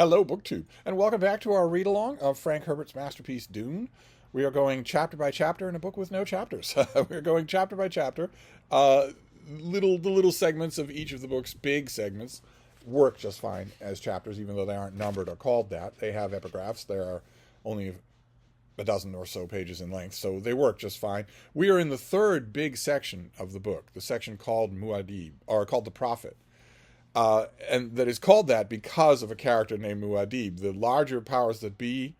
Hello, BookTube, and welcome back to our read-along of Frank Herbert's masterpiece, Dune. We are going chapter by chapter in a book with no chapters. We're going chapter by chapter. The little segments of each of the book's big segments work just fine as chapters, even though they aren't numbered or called that. They have epigraphs. There are only a dozen or so pages in length, so they work just fine. We are in the third big section of the book, the section called Muad'Dib, or called the Prophet. And that is called that because of a character named Muad'Dib. The larger powers that be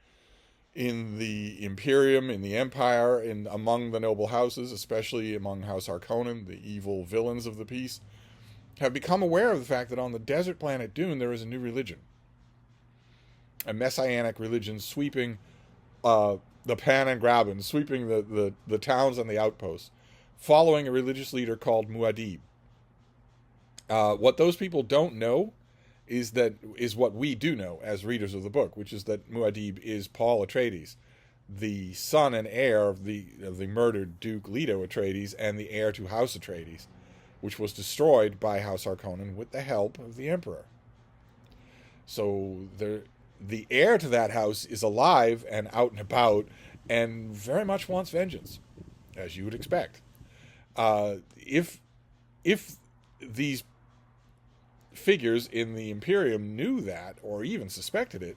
in the Imperium, in the Empire, among the noble houses, especially among House Harkonnen, the evil villains of the piece, have become aware of the fact that on the desert planet Dune there is a new religion. A messianic religion sweeping the Pan and Graben, sweeping the towns and the outposts, following a religious leader called Muad'Dib. What those people don't know is what we do know as readers of the book, which is that Muad'Dib is Paul Atreides, the son and heir of the murdered Duke Leto Atreides and the heir to House Atreides, which was destroyed by House Harkonnen with the help of the Emperor. So the heir to that house is alive and out and about and very much wants vengeance, as you would expect. If these figures in the Imperium knew that, or even suspected it,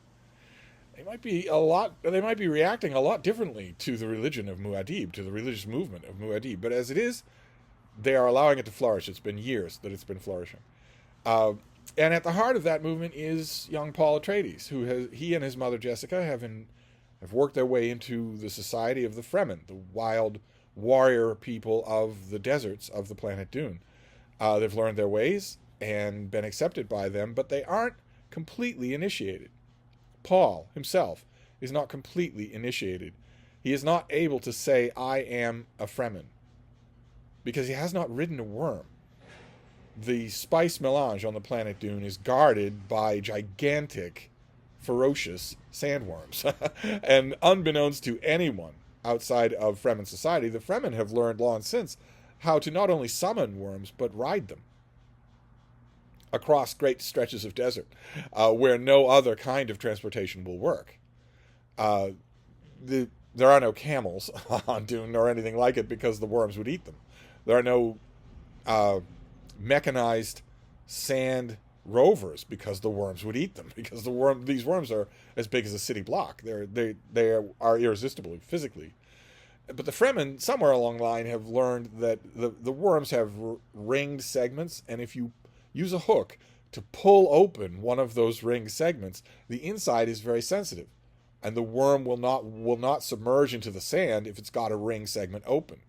they might be reacting a lot differently to the religion of Muad'Dib, to the religious movement of Muad'Dib. But as it is, they are allowing it to flourish. It's been years that it's been flourishing. And at the heart of that movement is young Paul Atreides, he and his mother Jessica have worked their way into the society of the Fremen, the wild warrior people of the deserts of the planet Dune. They've learned their ways and been accepted by them, but they aren't completely initiated. Paul himself is not completely initiated. He is not able to say, I am a Fremen, because he has not ridden a worm. The spice melange on the planet Dune is guarded by gigantic, ferocious sandworms. And unbeknownst to anyone outside of Fremen society, the Fremen have learned long since how to not only summon worms, but ride them across great stretches of desert where no other kind of transportation will work. There are no camels on Dune nor anything like it because the worms would eat them. There are no mechanized sand rovers because the worms would eat them, because these worms are as big as a city block. They are irresistible physically. But the Fremen, somewhere along the line, have learned that the worms have ringed segments, and if you use a hook to pull open one of those ringed segments, the inside is very sensitive, and the worm will not submerge into the sand if it's got a ring segment open.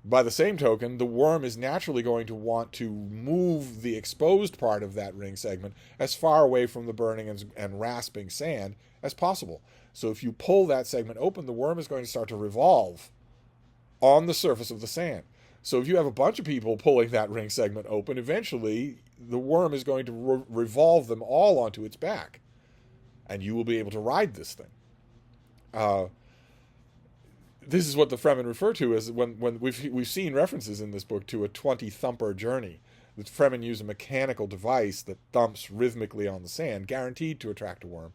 By the same token, the worm is naturally going to want to move the exposed part of that ring segment as far away from the burning and rasping sand as possible. So if you pull that segment open, the worm is going to start to revolve on the surface of the sand. So if you have a bunch of people pulling that ring segment open, eventually the worm is going to revolve them all onto its back, and you will be able to ride this thing. This is what the Fremen refer to as when we've seen references in this book to a 20-thumper journey. The Fremen use a mechanical device that thumps rhythmically on the sand, guaranteed to attract a worm.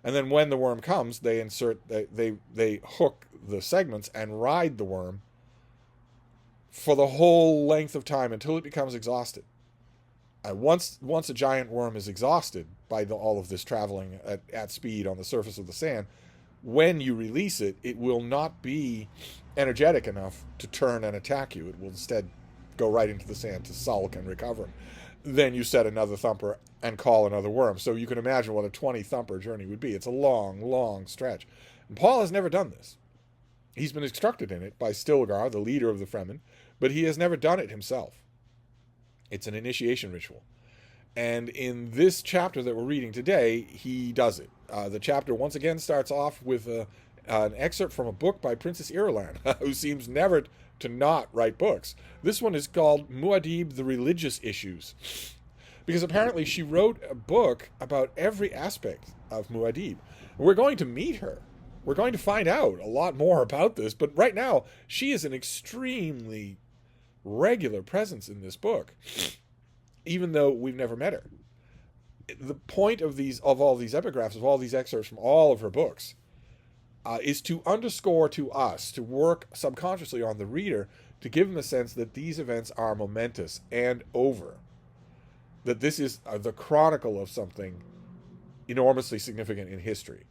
And then when the worm comes, they hook the segments and ride the worm for the whole length of time until it becomes exhausted. And once a giant worm is exhausted by all of this traveling at speed on the surface of the sand, when you release it, it will not be energetic enough to turn and attack you. It will instead go right into the sand to sulk and recover. Then you set another thumper and call another worm. So you can imagine what a 20-thumper journey would be. It's a long, long stretch. And Paul has never done this. He's been instructed in it by Stilgar, the leader of the Fremen, but he has never done it himself. It's an initiation ritual. And in this chapter that we're reading today, he does it. The chapter once again starts off with an excerpt from a book by Princess Irulan, who seems never to not write books. This one is called Muad'Dib, The Religious Issues, because apparently she wrote a book about every aspect of Muad'Dib. We're going to meet her. We're going to find out a lot more about this, but right now she is an extremely regular presence in this book, even though we've never met her. the point of all these epigraphs, of all these excerpts from all of her books, is to underscore to us, to work subconsciously on the reader, to give them the sense that these events are momentous and over, that this is the chronicle of something enormously significant in history.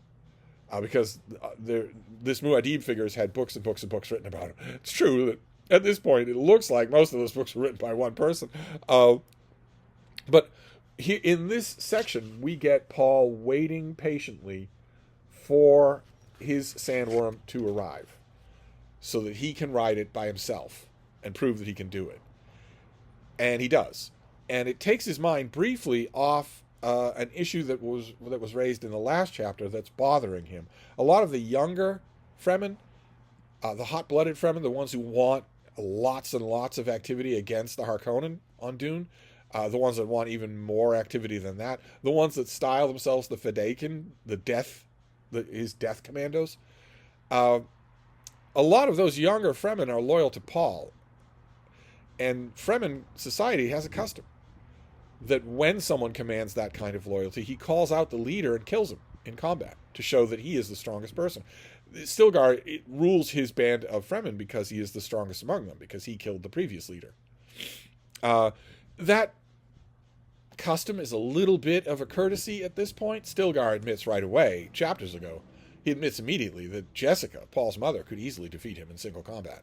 Because this Muad'Dib figure has had books and books and books written about him. It's true that at this point it looks like most of those books were written by one person. But here, in this section, we get Paul waiting patiently for his sandworm to arrive so that he can ride it by himself and prove that he can do it. And he does. And it takes his mind briefly off an issue that was raised in the last chapter that's bothering him. A lot of the younger Fremen, the hot-blooded Fremen, the ones who want lots and lots of activity against the Harkonnen on Dune, the ones that want even more activity than that, the ones that style themselves the Fedaykin, his death commandos. A lot of those younger Fremen are loyal to Paul. And Fremen society has a custom that when someone commands that kind of loyalty, he calls out the leader and kills him in combat to show that he is the strongest person. Stilgar rules his band of Fremen because he is the strongest among them, because he killed the previous leader. That custom is a little bit of a courtesy at this point. Stilgar admits right away, chapters ago, he admits immediately that Jessica, Paul's mother, could easily defeat him in single combat.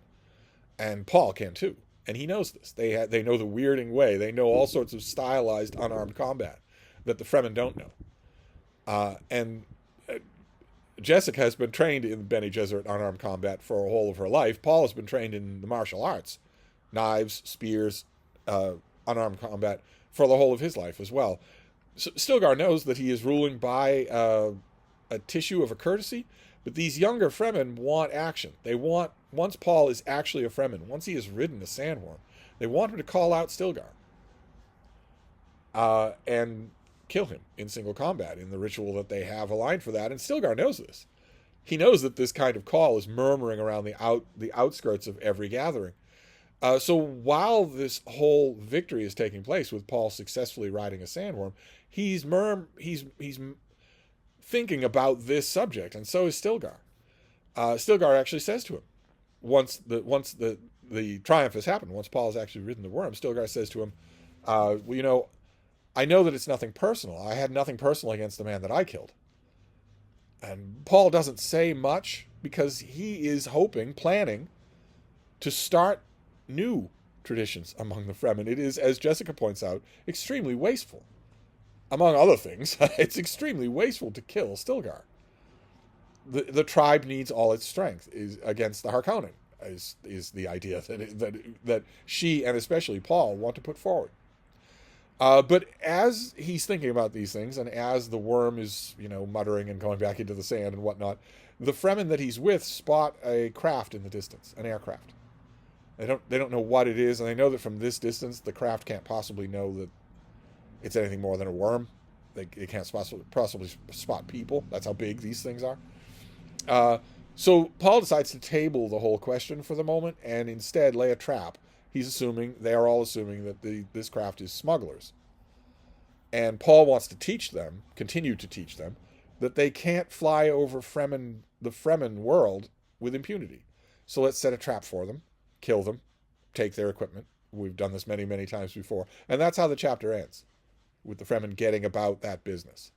And Paul can too. And he knows this. They know the weirding way. They know all sorts of stylized unarmed combat that the Fremen don't know. And Jessica has been trained in Bene Gesserit unarmed combat for a whole of her life. Paul has been trained in the martial arts, knives, spears, unarmed combat for the whole of his life as well. So Stilgar knows that he is ruling by a tissue of a courtesy, but these younger Fremen want action. They want, once Paul is actually a Fremen, once he has ridden a sandworm, they want him to call out Stilgar and kill him in single combat in the ritual that they have aligned for that. And Stilgar knows this. He knows that this kind of call is murmuring around the outskirts of every gathering. So while this whole victory is taking place with Paul successfully riding a sandworm, he's thinking about this subject, and so is Stilgar. Stilgar actually says to him, once the triumph has happened, once Paul has actually ridden the worm, Stilgar says to him, well, you know, I know that it's nothing personal. I had nothing personal against the man that I killed. And Paul doesn't say much because he is planning to start new traditions among the Fremen. It is, as Jessica points out, extremely wasteful. Among other things, it's extremely wasteful to kill Stilgar. The tribe needs all its strength against the Harkonnen, is the idea that she, and especially Paul, want to put forward. But as he's thinking about these things, and as the worm is, muttering and going back into the sand and whatnot, the Fremen that he's with spot a craft in the distance, an aircraft. They don't know what it is, and they know that from this distance, the craft can't possibly know that it's anything more than a worm. It can't possibly spot people. That's how big these things are. So Paul decides to table the whole question for the moment and instead lay a trap. They are all assuming that this craft is smugglers. And Paul wants to continue to teach them, that they can't fly over the Fremen world with impunity. So let's set a trap for them, kill them, take their equipment. We've done this many, many times before. And that's how the chapter ends, with the Fremen getting about that business.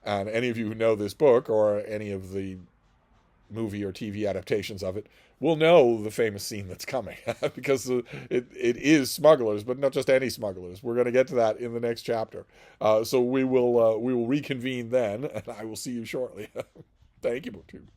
And any of you who know this book, or any of the movie or TV adaptations of it, will know the famous scene that's coming, because it is smugglers, but not just any smugglers. We're going to get to that in the next chapter. So we will reconvene then, and I will see you shortly. Thank you, BookTube.